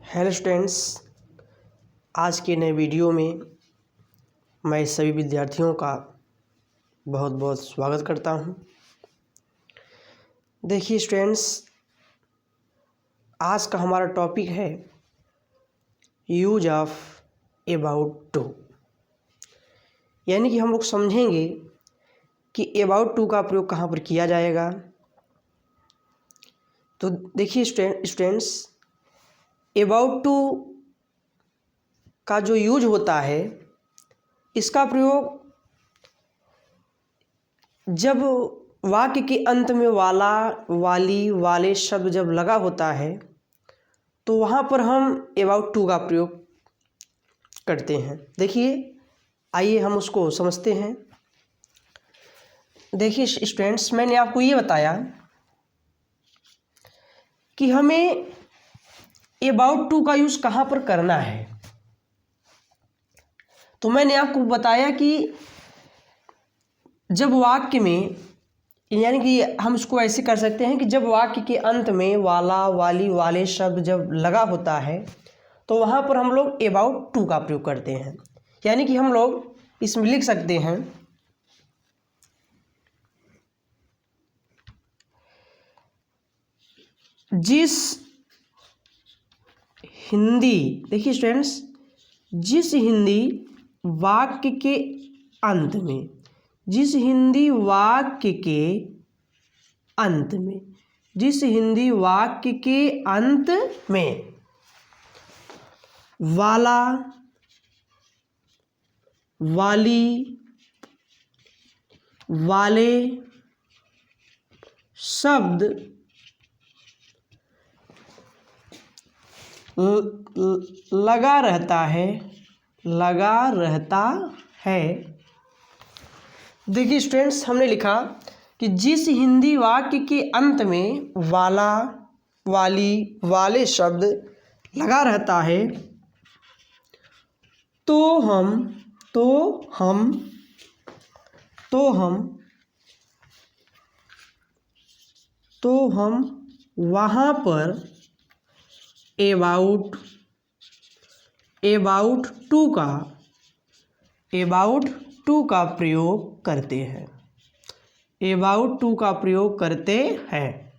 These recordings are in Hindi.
हेलो स्टूडेंट्स, आज के नए वीडियो में मैं सभी विद्यार्थियों का बहुत बहुत स्वागत करता हूं। देखिए स्टूडेंट्स, आज का हमारा टॉपिक है यूज ऑफ अबाउट टू। यानी कि हम लोग समझेंगे कि अबाउट टू का प्रयोग कहाँ पर किया जाएगा। तो देखिए स्टूडेंट्स, अबाउट टू का जो यूज होता है, इसका प्रयोग जब वाक्य के अंत में वाला, वाली, वाले शब्द जब लगा होता है तो वहाँ पर हम अबाउट टू का प्रयोग करते हैं। देखिए, आइए हम उसको समझते हैं। देखिए स्टूडेंट्स, मैंने आपको ये बताया कि हमें अबाउट टू का यूज़ कहाँ पर करना है। तो मैंने आपको बताया कि जब वाक्य में, यानी कि हम इसको ऐसे कर सकते हैं कि जब वाक्य के अंत में वाला, वाली, वाले शब्द जब लगा होता है तो वहाँ पर हम लोग अबाउट टू का प्रयोग करते हैं। यानी कि हम लोग इसमें लिख सकते हैं जिस हिंदी, देखिए स्टूडेंट्स, जिस हिंदी वाक्य के अंत में, जिस हिंदी वाक्य के अंत में, जिस हिंदी वाक्य के अंत में वाला, वाली, वाले शब्द लगा रहता है, लगा रहता है। देखिए स्टूडेंट्स, हमने लिखा कि जिस हिंदी वाक्य के अंत में वाला, वाली, वाले शब्द लगा रहता है तो हम वहाँ पर अबाउट टू का प्रयोग करते हैं। अबाउट टू का प्रयोग करते हैं।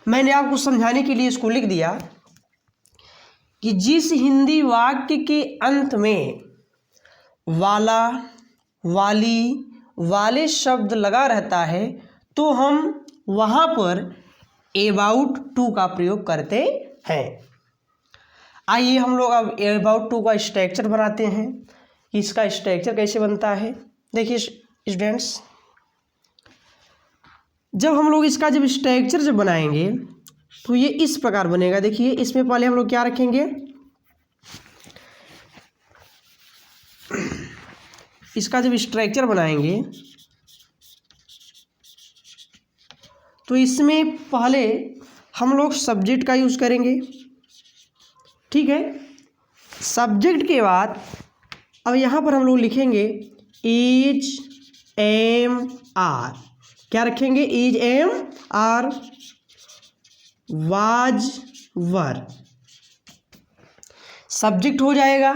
मैंने आपको समझाने के लिए इसको लिख दिया कि जिस हिंदी वाक्य के अंत में वाला, वाली, वाले शब्द लगा रहता है तो हम वहाँ पर अबाउट टू का प्रयोग करते हैं। आइए हम लोग अब अबाउट टू का स्ट्रक्चर बनाते हैं। इसका स्ट्रक्चर कैसे बनता है, देखिए स्टूडेंट्स, जब हम लोग इसका जब स्ट्रक्चर जब बनाएंगे तो ये इस प्रकार बनेगा। देखिए, इसमें पहले हम लोग क्या रखेंगे, इसका जब स्ट्रक्चर बनाएंगे तो इसमें पहले हम लोग सब्जेक्ट का यूज़ करेंगे, ठीक है। सब्जेक्ट के बाद अब यहाँ पर हम लोग लिखेंगे इज, एम, आर। क्या रखेंगे, is, M, R, was, were. Subject हो जाएगा।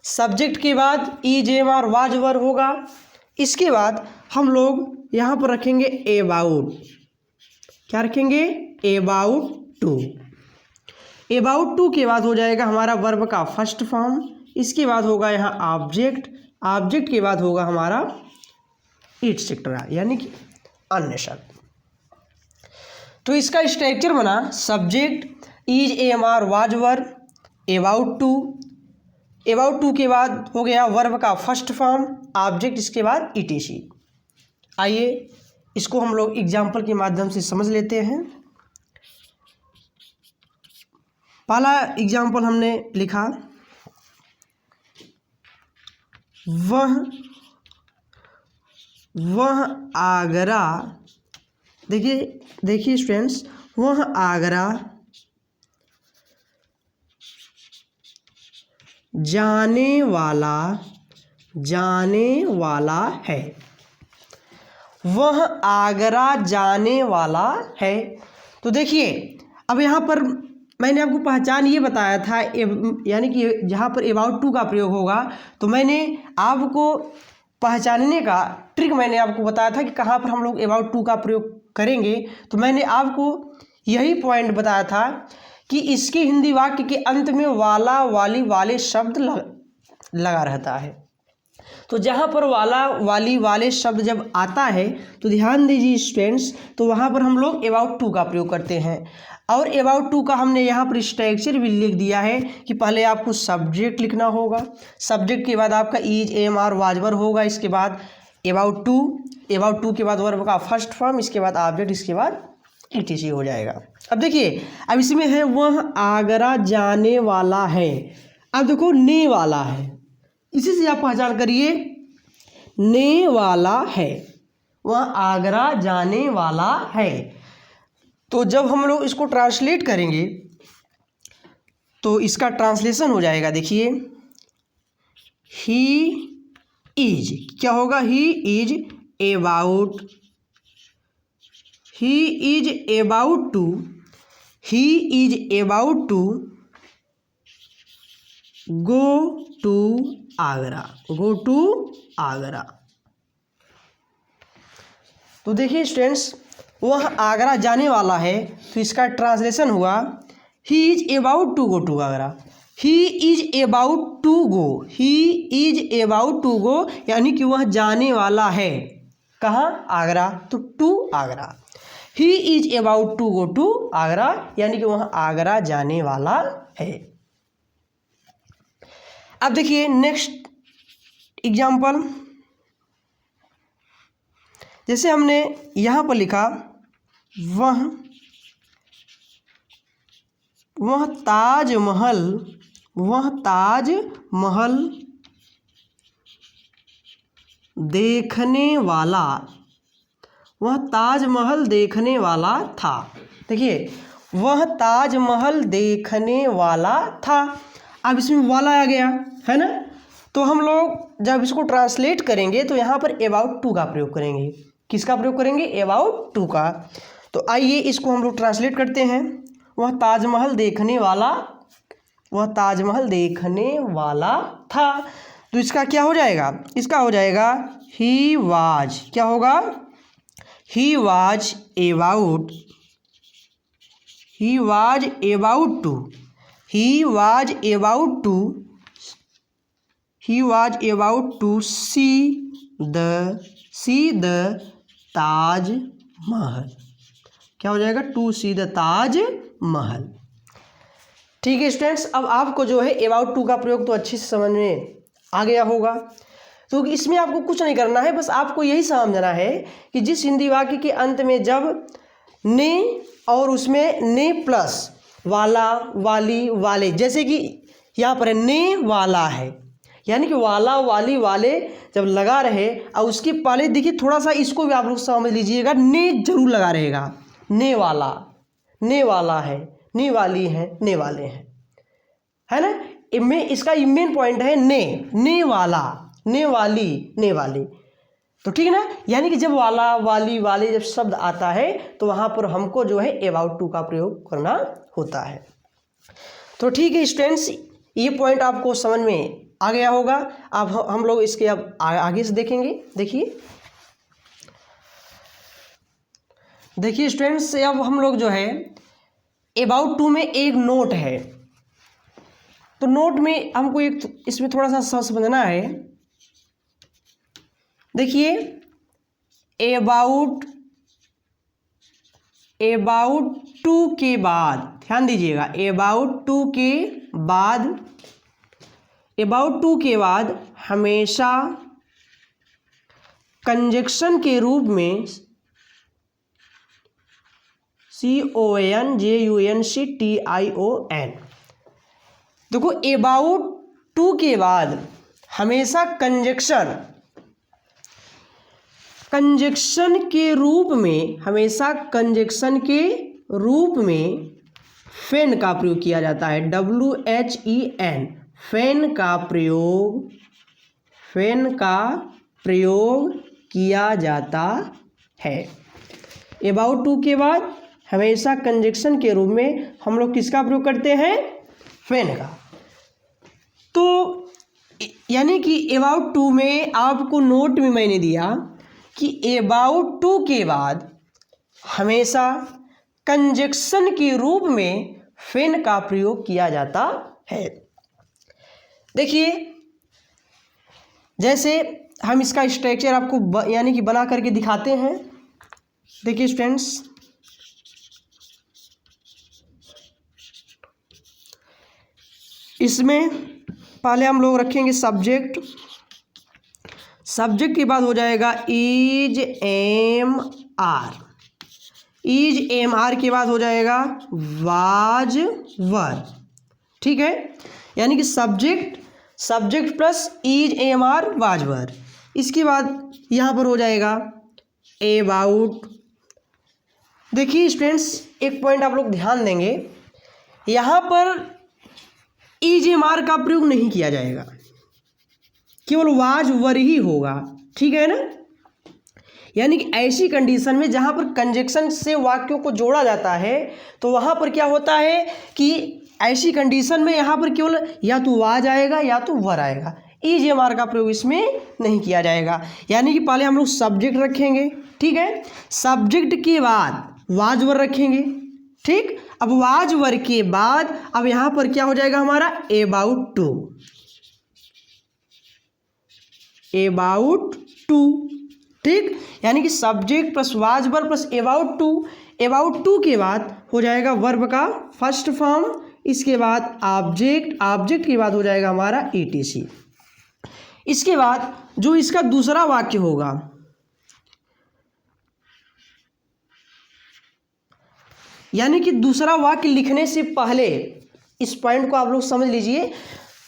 सब्जेक्ट के बाद is, M, R, was, were होगा। इसके बाद हम लोग यहाँ पर रखेंगे अबाउट। क्या रखेंगे, अबाउट टू। अबाउट टू के बाद हो जाएगा हमारा वर्ब का फर्स्ट फॉर्म। इसके बाद होगा यहाँ ऑब्जेक्ट। ऑब्जेक्ट के बाद होगा हमारा एटसेट्रा, यानी कि अन्य शब्द। तो इसका स्ट्रक्चर बना subject, is, M, R, was, were, about to. About to के बाद हो गया वर्ब का फर्स्ट फॉर्म, ऑब्जेक्ट, इसके बाद ईटीसी। आइए इसको हम लोग एग्जाम्पल के माध्यम से समझ लेते हैं। पहला एग्जाम्पल हमने लिखा, वह आगरा। देखिए स्टूडेंट्स, वह आगरा जाने वाला है। वह आगरा जाने वाला है। तो देखिए, अब यहाँ पर मैंने आपको पहचान ये बताया था, यानी कि जहाँ पर अबाउट टू का प्रयोग होगा तो मैंने आपको पहचानने का ट्रिक मैंने आपको बताया था कि कहाँ पर हम लोग अबाउट टू का प्रयोग करेंगे। तो मैंने आपको यही पॉइंट बताया था कि इसके हिंदी वाक्य के अंत में वाला, वाली, वाले शब्द लगा रहता है। तो जहाँ पर वाला, वाली, वाले शब्द जब आता है तो ध्यान दीजिए स्टूडेंट्स, तो वहाँ पर हम लोग अबाउट टू का प्रयोग करते हैं। और अबाउट टू का हमने यहाँ पर स्ट्रक्चर भी लिख दिया है कि पहले आपको सब्जेक्ट लिखना होगा, सब्जेक्ट के बाद आपका is, M, R, was, were होगा, इसके बाद अबाउट टू के बाद वर्ब का फर्स्ट फॉर्म, इसके बाद ऑब्जेक्ट, इसके बाद etc हो जाएगा। अब देखिए, अब इसमें है वह आगरा जाने वाला है। अब देखो ने वाला है, इसी से आप पहचान करिए, ने वाला है, वह आगरा जाने वाला है। तो जब हम लोग इसको ट्रांसलेट करेंगे तो इसका ट्रांसलेशन हो जाएगा, देखिए ही इज, क्या होगा, he is about, he is about to, he is about to go to Agra, go to Agra. तो देखिए स्टूडेंट्स, वह आगरा जाने वाला है, तो इसका ट्रांसलेशन हुआ he is about to go to Agra, he is about to go, he is about to go, यानी कि वह जाने वाला है, कहाँ, आगरा, तो to Agra. He is about to go to Agra, यानी कि वह आगरा जाने वाला है। अब देखिए नेक्स्ट एग्जाम्पल, जैसे हमने यहाँ पर लिखा वह ताजमहल, वह ताजमहल देखने वाला, वह ताजमहल देखने वाला था। देखिए वह ताजमहल देखने वाला था, अब इसमें वाला आ गया है ना, तो हम लोग जब इसको ट्रांसलेट करेंगे तो यहाँ पर अबाउट टू का प्रयोग करेंगे। किसका प्रयोग करेंगे, अबाउट टू का। तो आइए इसको हम लोग ट्रांसलेट करते हैं। वह ताजमहल देखने वाला, वह ताजमहल देखने वाला था, तो इसका क्या हो जाएगा, इसका हो जाएगा ही वाज, क्या होगा, he was about, he was about to, he was about to, he was about to see the Taj Mahal, क्या हो जाएगा, टू सी द ताज महल। ठीक है स्टूडेंट्स, अब आपको जो है अबाउट टू का प्रयोग तो अच्छे से समझ में आ गया होगा। तो इसमें आपको कुछ नहीं करना है, बस आपको यही समझना है कि जिस हिंदी वाक्य के अंत में जब ने और उसमें ने प्लस वाला, वाली, वाले, जैसे कि यहाँ पर ने वाला है, यानी कि वाला, वाली, वाले जब लगा रहे और उसके पहले देखिए थोड़ा सा इसको भी आप लोग समझ लीजिएगा, ने जरूर लगा रहेगा, ने वाला, ने वाला है, ने वाली है, ने वाले हैं, है ना। इनमें इसका मेन पॉइंट है ने वाला, ने वाली, ने वाले, तो ठीक है ना। यानी कि जब वाला, वाली, वाले जब शब्द आता है तो वहाँ पर हमको जो है अबाउट टू का प्रयोग करना होता है। तो ठीक है स्टूडेंट्स, ये पॉइंट आपको समझ में आ गया होगा। अब हम लोग इसके अब आगे से देखेंगे। देखिए स्टूडेंट्स, अब हम लोग जो है अबाउट टू में एक नोट है, तो नोट में हमको एक इसमें थोड़ा सा समझना है। देखिए अबाउट टू के बाद, ध्यान दीजिएगा, अबाउट टू के बाद हमेशा कंजक्शन के रूप में CONJUNCTION, देखो अबाउट टू के बाद हमेशा कंजक्शन के रूप में, हमेशा कंजक्शन के रूप में फेन का प्रयोग किया जाता है, WHEN, फेन का प्रयोग किया जाता है। अबाउट टू के बाद हमेशा कंजक्शन के रूप में हम लोग किसका प्रयोग करते हैं? व्हेन का। तो यानी कि अबाउट टू में आपको नोट में मैंने दिया कि अबाउट टू के बाद हमेशा कंजक्शन के रूप में व्हेन का प्रयोग किया जाता है। देखिए, जैसे हम इसका स्ट्रक्चर आपको यानी कि बना करके दिखाते हैं। देखिए स्टूडेंट्स, इसमें पहले हम लोग रखेंगे सब्जेक्ट। सब्जेक्ट के बाद हो जाएगा is M R. Is M R के बाद हो जाएगा वाज वर। ठीक है, यानी कि subject plus is M R was were. इसके बाद यहाँ पर हो जाएगा अबाउट। देखिए स्टूडेंट्स, एक पॉइंट आप लोग ध्यान देंगे, यहाँ पर इज एम आर का प्रयोग नहीं किया जाएगा, केवल वाज वर ही होगा। ठीक है ना, यानी कि ऐसी कंडीशन में जहाँ पर कंजक्शन से वाक्यों को जोड़ा जाता है तो वहाँ पर क्या होता है कि ऐसी कंडीशन में यहाँ पर केवल या तो वाज आएगा या तो वर आएगा, इज एम आर का प्रयोग इसमें नहीं किया जाएगा। यानी कि पहले हम लोग सब्जेक्ट रखेंगे, ठीक है, सब्जेक्ट के बाद वाज वर रखेंगे। ठीक, अब वाज वर के बाद अब यहाँ पर क्या हो जाएगा हमारा अबाउट टू। अबाउट टू, ठीक, यानी कि subject plus was were plus about to. About to के बाद हो जाएगा वर्ब का फर्स्ट फॉर्म, इसके बाद ऑब्जेक्ट, ऑब्जेक्ट के बाद हो जाएगा हमारा ईटीसी। इसके बाद जो इसका दूसरा वाक्य होगा, यानी कि दूसरा वाक्य लिखने से पहले इस पॉइंट को आप लोग समझ लीजिए,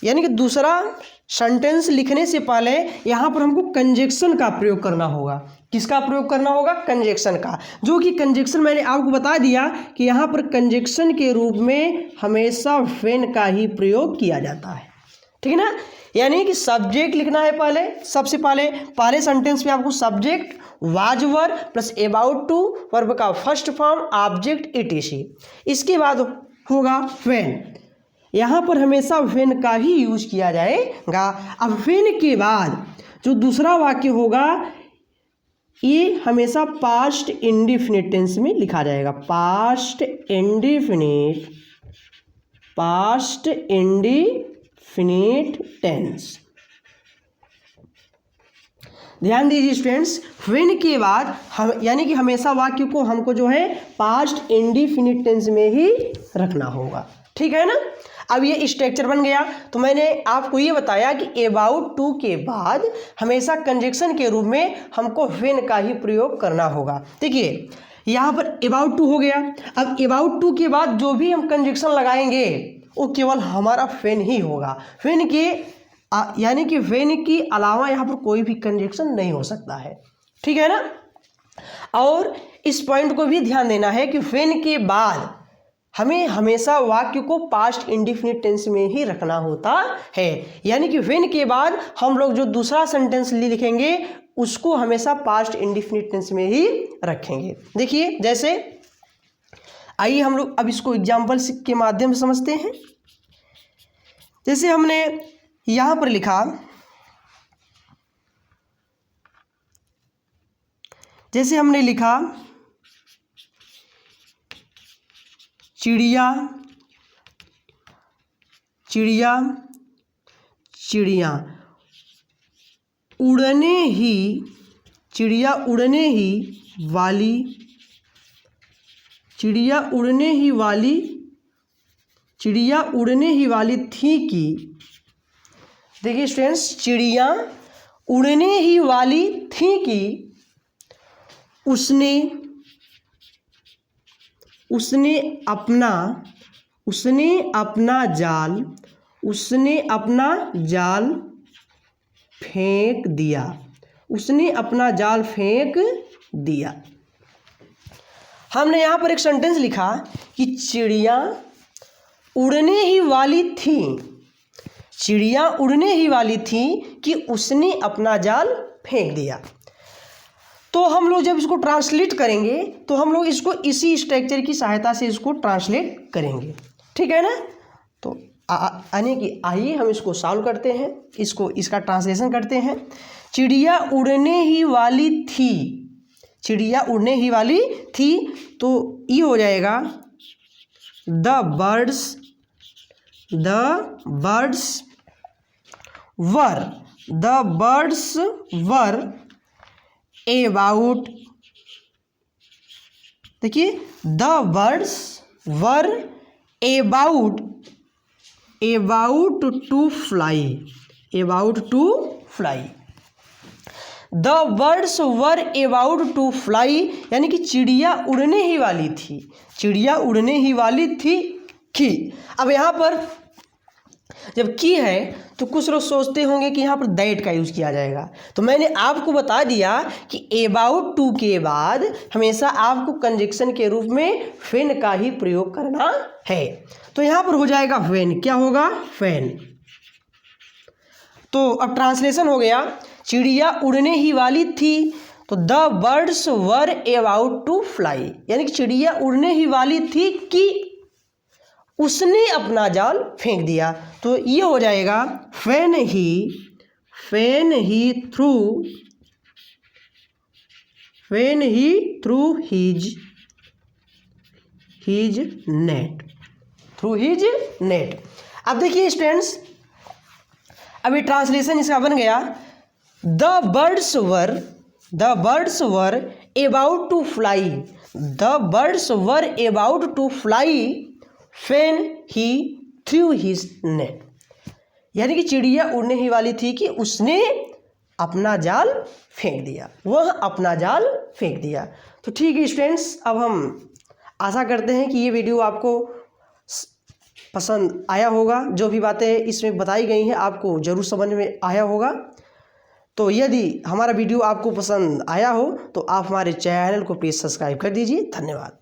यानी कि दूसरा सेंटेंस लिखने से पहले यहाँ पर हमको कंजक्शन का प्रयोग करना होगा। किसका प्रयोग करना होगा? कंजक्शन का, जो कि कंजक्शन मैंने आपको बता दिया कि यहाँ पर कंजक्शन के रूप में हमेशा व्हेन का ही प्रयोग किया जाता है। ठीक है ना, यानी कि सब्जेक्ट लिखना है पहले, सबसे पहले सेंटेंस में आपको subject was were plus about to, verb का फर्स्ट फॉर्म, ऑब्जेक्ट ईटीसी। इसके बाद होगा व्हेन। यहाँ पर हमेशा व्हेन का ही यूज किया जाएगा। अब व्हेन के बाद जो दूसरा वाक्य होगा ये हमेशा पास्ट इंडिफिनिट टेंस में लिखा जाएगा। Past indefinite tense. ध्यान दीजिए स्टूडेंट्स, व्हेन के बाद हम यानी कि हमेशा वाक्य को हमको जो है पास्ट इंडिफिनिट टेंस में ही रखना होगा। ठीक है ना, अब ये स्ट्रक्चर बन गया। तो मैंने आपको ये बताया कि अबाउट टू के बाद हमेशा कंजक्शन के रूप में हमको व्हेन का ही प्रयोग करना होगा। देखिए यहाँ पर अबाउट टू हो गया। अब अबाउट टू के बाद जो भी हम कंजक्शन लगाएंगे वो केवल हमारा व्हेन ही होगा। व्हेन के यानी कि व्हेन के अलावा यहाँ पर कोई भी कंजक्शन नहीं हो सकता है। ठीक है ना, और इस पॉइंट को भी ध्यान देना है कि व्हेन के बाद हमें हमेशा वाक्य को पास्ट इंडिफिनिट टेंस में ही रखना होता है। यानी कि व्हेन के बाद हम लोग जो दूसरा सेंटेंस लिखेंगे उसको हमेशा पास्ट इंडिफिनिट टेंस में ही रखेंगे। देखिए जैसे, आइए हम लोग अब इसको एग्जाम्पल के माध्यम से समझते हैं। जैसे हमने यहाँ पर लिखा, जैसे हमने लिखा चिड़िया चिड़िया चिड़िया उड़ने ही, चिड़िया उड़ने ही वाली, चिड़िया उड़ने ही वाली, चिड़िया उड़ने ही वाली थी कि। देखिए स्टूडेंट्स, चिड़िया उड़ने ही वाली थी कि उसने अपना जाल फेंक दिया। उसने अपना जाल फेंक दिया। हमने यहाँ पर एक सेंटेंस लिखा कि चिड़िया उड़ने ही वाली थी, चिड़िया उड़ने ही वाली थी कि उसने अपना जाल फेंक दिया। तो हम लोग जब इसको ट्रांसलेट करेंगे तो हम लोग इसको इसी स्ट्रक्चर की सहायता से इसको ट्रांसलेट करेंगे, ठीक है ना। तो यानी कि आइए हम इसको सॉल्व करते हैं, इसका ट्रांसलेशन करते हैं। चिड़िया उड़ने ही वाली थी, चिड़िया उड़ने ही वाली थी, तो ये हो जाएगा द बर्ड्स वर अबाउट, देखिए the birds were about to fly, the birds were about to fly, यानी कि चिड़िया उड़ने ही वाली थी, चिड़िया उड़ने ही वाली थी की। अब यहाँ पर जब की है तो कुछ लोग सोचते होंगे कि यहाँ पर दैट का यूज़ किया जाएगा, तो मैंने आपको बता दिया कि अबाउट टू के बाद हमेशा आपको कंजक्शन के रूप में फेन का ही प्रयोग करना है। तो यहाँ पर हो जाएगा वेन, क्या होगा फैन। तो अब ट्रांसलेशन हो गया, चिड़िया उड़ने ही वाली थी, तो the birds were about to fly, यानी कि चिड़िया उड़ने ही वाली थी कि उसने अपना जाल फेंक दिया। तो ये हो जाएगा fan he threw his net. अब देखिए स्टूडेंट्स, अभी ट्रांसलेशन इसका बन गया, the birds were about to fly fan he threw his net, यानी कि चिड़िया उड़ने ही वाली थी कि उसने अपना जाल फेंक दिया, वह अपना जाल फेंक दिया। तो ठीक है स्टूडेंट्स, अब हम आशा करते हैं कि ये वीडियो आपको पसंद आया होगा, जो भी बातें इसमें बताई गई हैं आपको ज़रूर समझ में आया होगा। तो यदि हमारा वीडियो आपको पसंद आया हो तो आप हमारे चैनल को प्लीज़ सब्सक्राइब कर दीजिए। धन्यवाद।